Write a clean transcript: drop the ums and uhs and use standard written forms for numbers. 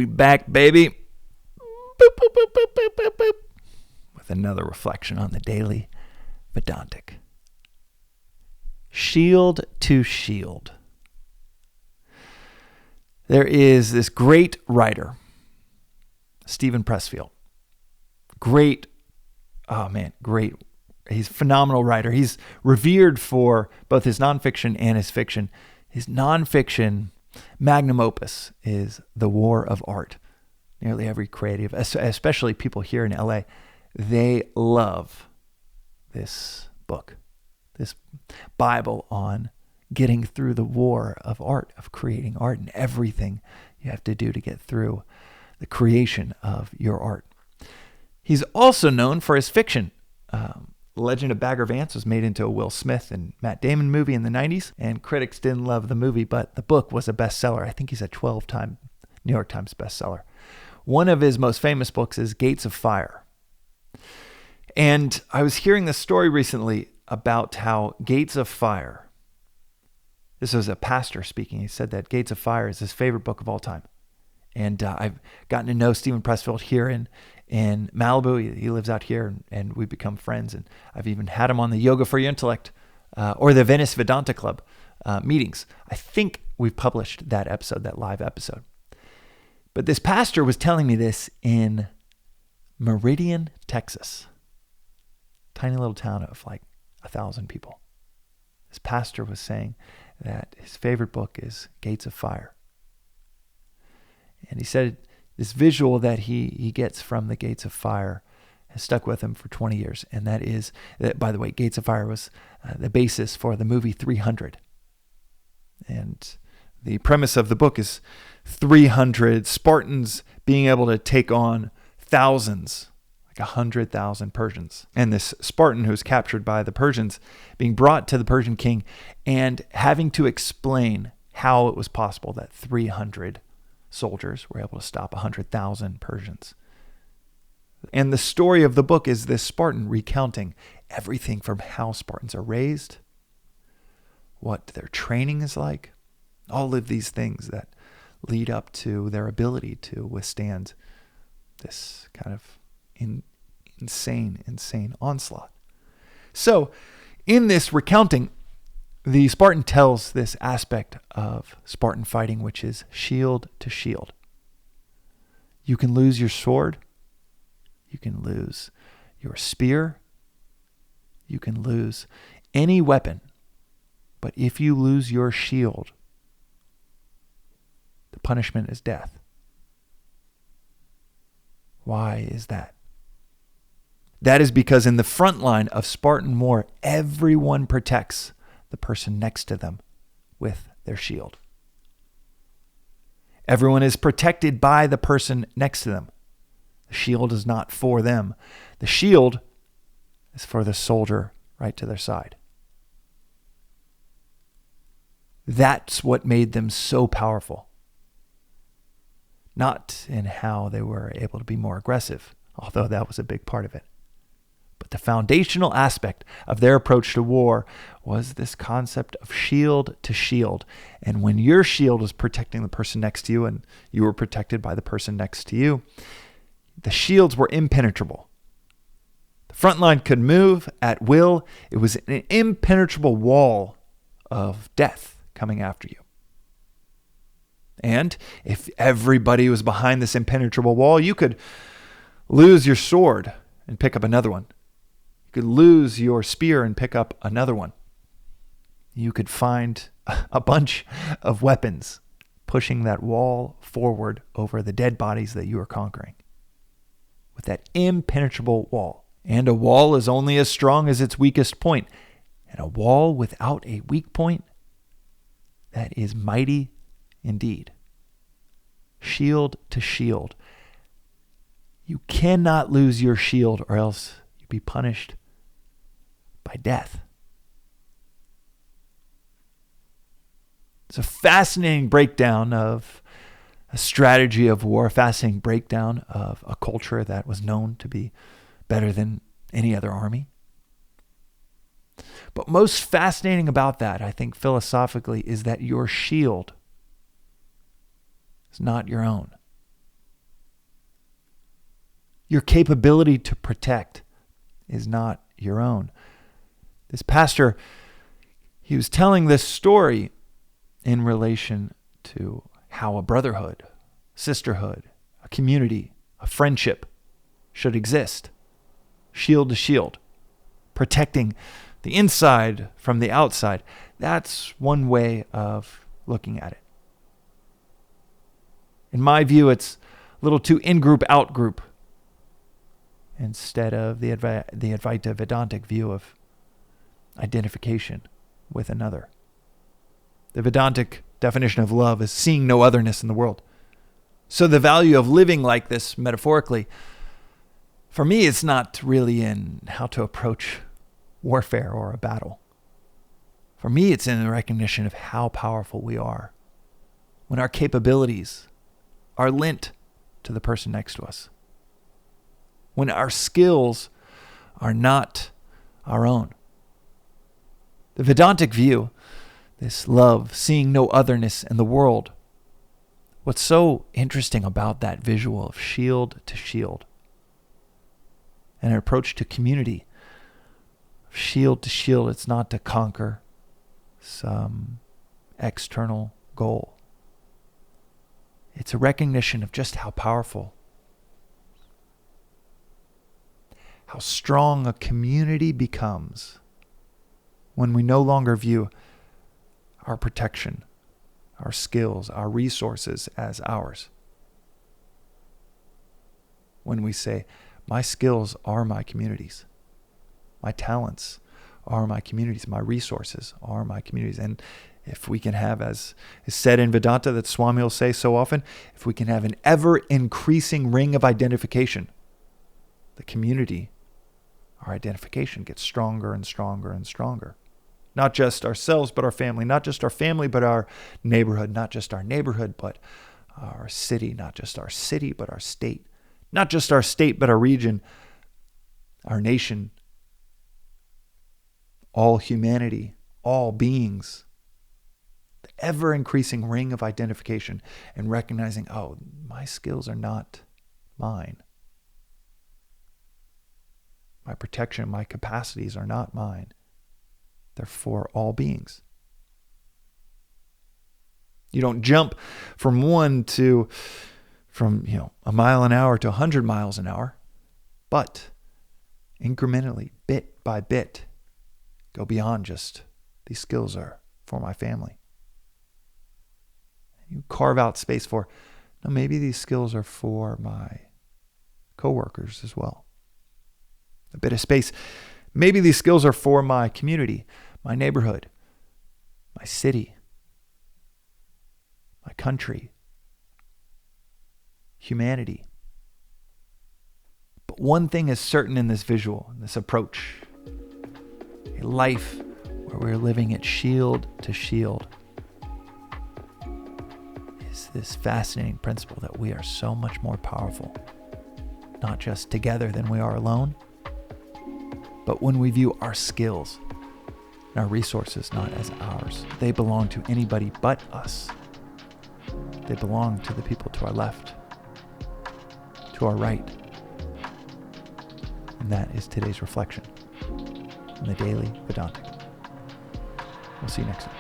We back, baby. Boop, boop, boop, boop, boop, boop, boop. With another reflection on the Daily Vedantic. Shield to shield. There is this great writer, Stephen Pressfield. Great. He's a phenomenal writer. He's revered for both his nonfiction and his fiction. His nonfiction magnum opus is The War of Art. Nearly every creative, especially people here in LA, they love this book, this Bible on getting through the war of art, of creating art, and everything you have to do to get through the creation of your art. He's also known for his fiction. Legend of Bagger Vance was made into a Will Smith and Matt Damon movie in the 90s, and critics didn't love the movie, but the book was a bestseller. I think he's a 12-time New York Times bestseller. One of his most famous books is Gates of Fire. And I was hearing this story recently about how Gates of Fire, this was a pastor speaking, he said that Gates of Fire is his favorite book of all time. And I've gotten to know Stephen Pressfield here in Malibu. He lives out here, and we've become friends. And I've even had him on the Yoga For Your Intellect or the Venice Vedanta Club meetings. I think we've published that episode, that live episode. But this pastor was telling me this in Meridian, Texas. Tiny little town of like 1,000 people. This pastor was saying that his favorite book is Gates of Fire. And he said this visual that he gets from the Gates of Fire has stuck with him for 20 years. And that is, that, by the way, Gates of Fire was the basis for the movie 300. And the premise of the book is 300 Spartans being able to take on thousands, like 100,000 Persians. And this Spartan who's captured by the Persians being brought to the Persian king and having to explain how it was possible that 300 soldiers were able to stop 100,000 Persians. And the story of the book is this Spartan recounting everything from how Spartans are raised, what their training is like, all of these things that lead up to their ability to withstand this kind of insane onslaught. So in this recounting, the Spartan tells this aspect of Spartan fighting, which is shield to shield. You can lose your sword. You can lose your spear. You can lose any weapon. But if you lose your shield, the punishment is death. Why is that? That is because in the front line of Spartan war, everyone protects the person next to them with their shield. Everyone is protected by the person next to them. The shield is not for them. The shield is for the soldier right to their side. That's what made them so powerful. Not in how they were able to be more aggressive, although that was a big part of it. But the foundational aspect of their approach to war was this concept of shield to shield. And when your shield was protecting the person next to you and you were protected by the person next to you, the shields were impenetrable. The front line could move at will. It was an impenetrable wall of death coming after you. And if everybody was behind this impenetrable wall, you could lose your sword and pick up another one. You could lose your spear and pick up another one. You could find a bunch of weapons pushing that wall forward over the dead bodies that you are conquering. With that impenetrable wall. And a wall is only as strong as its weakest point. And a wall without a weak point, that is mighty indeed. Shield to shield. You cannot lose your shield or else you'd be punished by death. It's a fascinating breakdown of a strategy of war, a fascinating breakdown of a culture that was known to be better than any other army. But most fascinating about that, I think philosophically, is that your shield is not your own. Your capability to protect is not your own. This pastor, he was telling this story in relation to how a brotherhood, sisterhood, a community, a friendship should exist. Shield to shield, protecting the inside from the outside. That's one way of looking at it. In my view, it's a little too in-group, out-group, instead of the Advaita Vedantic view of identification with another. The Vedantic definition of love is seeing no otherness in the world. So the value of living like this, metaphorically, for me, it's not really in how to approach warfare or a battle. For me, it's in the recognition of how powerful we are when our capabilities are lent to the person next to us. When our skills are not our own. The Vedantic view, this love, seeing no otherness in the world, what's so interesting about that visual of shield to shield, and an approach to community, shield to shield, it's not to conquer some external goal. It's a recognition of just how powerful, how strong a community becomes when we no longer view our protection, our skills, our resources as ours. When we say, my skills are my communities, my talents are my communities, my resources are my communities. And if we can have, as is said in Vedanta that Swami will say so often, if we can have an ever-increasing ring of identification, the community, our identification gets stronger and stronger and stronger. Not just ourselves, but our family. Not just our family, but our neighborhood. Not just our neighborhood, but our city. Not just our city, but our state. Not just our state, but our region, our nation, all humanity, all beings. The ever-increasing ring of identification and recognizing, oh, my skills are not mine. My protection, my capacities are not mine. They're for all beings. You don't jump from a mile an hour to 100 miles an hour, but incrementally, bit by bit, go beyond just these skills are for my family. You carve out space for, no, maybe these skills are for my coworkers as well. A bit of space. Maybe these skills are for my community, my neighborhood, my city, my country, humanity. But one thing is certain in this visual, in this approach, a life where we're living at shield to shield, is this fascinating principle that we are so much more powerful, not just together than we are alone, but when we view our skills and our resources not as ours. They belong to anybody but us. They belong to the people to our left, to our right. And that is today's reflection on the Daily Vedantic. We'll see you next time.